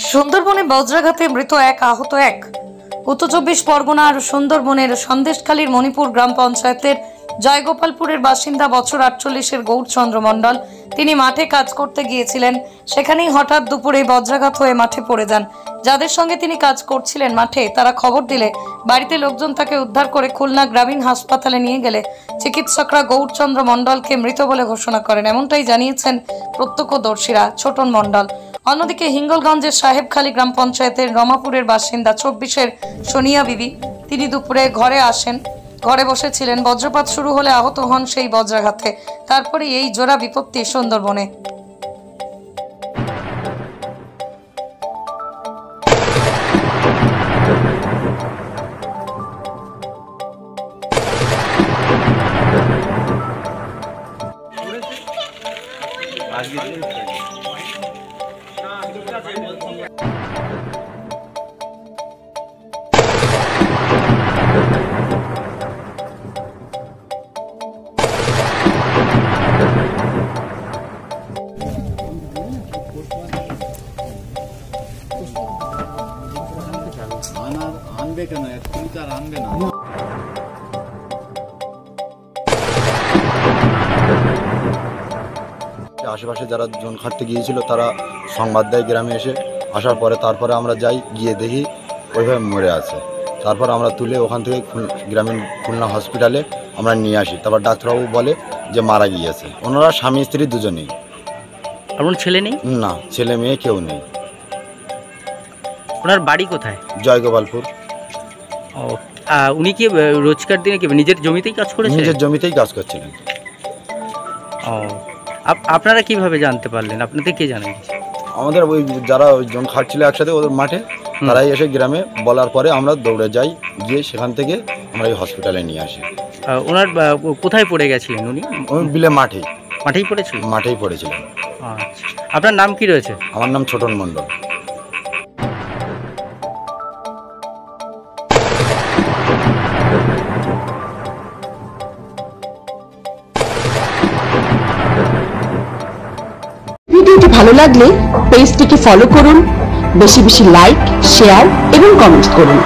সুন্দরবনে বজ্রাঘাতে মৃত এক, আহত এক। উত্তর 24 পরগনার সুন্দরবনের সন্দেশখালীর মণিপুর গ্রাম পঞ্চায়েতের জয়গোপালপুরের বাসিন্দা বছর 48-এর গৌরচন্দ্র মণ্ডল। তিনি মাঠে কাজ করতে গিয়েছিলেন। সেখানেই হঠাৎ দুপুরে বজ্রাঘাত হয়ে মাঠে পড়ে যান। যাদের সঙ্গে তিনি কাজ করছিলেন মাঠে, তারা খবর দিলে বাড়িতে লোকজন তাকে উদ্ধার করে খুলনা গ্রামীণ হাসপাতালে নিয়ে গেলে চিকিৎসকরা গৌরচন্দ্র মণ্ডলকে মৃত বলে ঘোষণা করেন। এমনটাই জানিয়েছেন প্রত্যক্ষদর্শীরা। ছোটন মণ্ডল। অন্যদিকে হিঙ্গলগঞ্জের সাহেবখালী গ্রাম পঞ্চায়েতের রমাপুরের বাসিন্দা 24-এর সোনিয়া বিবি, তিনি দুপুরে ঘরে আসেন। ঘরে বসেছিলেন, বজ্রপাত শুরু হলে আহত হন সেই বজ্রাঘাতে। তারপরে এই জোড়া বিপত্তি সুন্দরবনে। আনবে কেন? তুমি তো আর আনবে না। আশেপাশে যারা জন খাটতে গিয়েছিল তারা সংবাদ দেয় গ্রামে এসে। আসার পরে তারপরে আমরা যাই, গিয়ে দেখি ওইভাবে মরে আছে। তারপর আমরা তুলে ওখান থেকে গ্রামীণ খুলনা হসপিটালে আমরা নিয়ে আসি। তারপর ডাক্তারবাবু বলে যে মারা গিয়েছে। ওনারা স্বামী স্ত্রী দুজনেই। আপনার ছেলে নেই? না, ছেলে মেয়ে কেউ নেই। ওনার বাড়ি কোথায়? জয়গোপালপুর। ও, উনি কি রোজকার দিনে কি নিজের জমিতেই কাজ করেছেন? নিজের জমিতেই কাজ করছিলেন। ও, আপনারা কিভাবে জানতে পারলেন? আপনাদের কে জানেন? আমাদের ওই যারা ওই জন খাটছিল একসাথে ওদের মাঠে, তারাই এসে গ্রামে বলার পরে আমরা দৌড়ে যাই, গিয়ে সেখান থেকে আমরা এই হসপিটালে নিয়ে আসি। ওনার কোথায় পড়ে গেছিলেন উনি? বিলে মাঠেই। মাঠেই পড়েছিলেন? মাঠেই পড়েছিলেন। আচ্ছা, আপনার নাম কি রয়েছে? আমার নাম ছোটন মণ্ডল। ভিডিওটি ভালো লাগলে পেজটিকে ফলো করুন, বেশি বেশি লাইক, শেয়ার এবং কমেন্ট করুন।